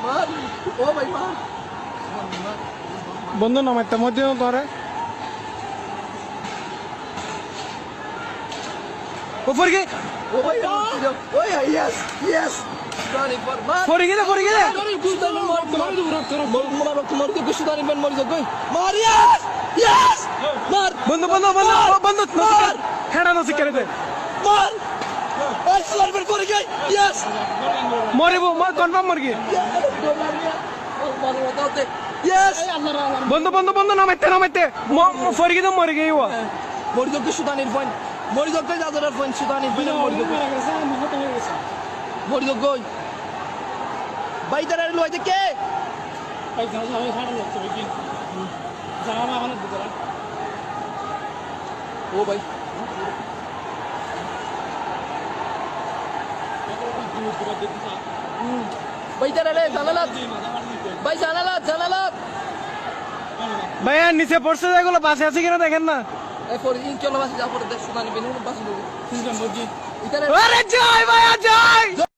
মার ও ভাই মার বন্ধু নামাইতে মধ্যে ধরে উপর কি ও ভাই ওই ইয়েস ইয়েস সুদানি পর মার পড়ে গেলে সুদানি মার তোমার তো সুদানি বেন মরে যাও মার ইয়েস ইয়েস মার বন্ধু হেডা নসি করে দে মার এই সুদানি বেন পড়ে গই ইয়েস মরিব কনফার্ম মরগি ইয়েস বন্ধু নামাইতে পড়ে গেলে মরে গই ও মরে যাও সুদানির পয়েন্ট মরে যাও যাদের পয়েন্ট সুদানি বেন মরে যাও মরে যাও গই ভাই তারা লইতে কে ভাই জানা আমি খাড়া লাগতে কি জানা মা মানে বুঝলা ও ভাই ভাই তারা রে জানালাত ভাই জানালাত ভাইয়া নিচে পড়ছে যেগুলো বাসে আছে কিনা দেখেন না এরপর ইনশাআল্লাহ বাসে যাবো দেখ সুদানি বেন বাসে দেবো আরে জয় ভাইয়া জয়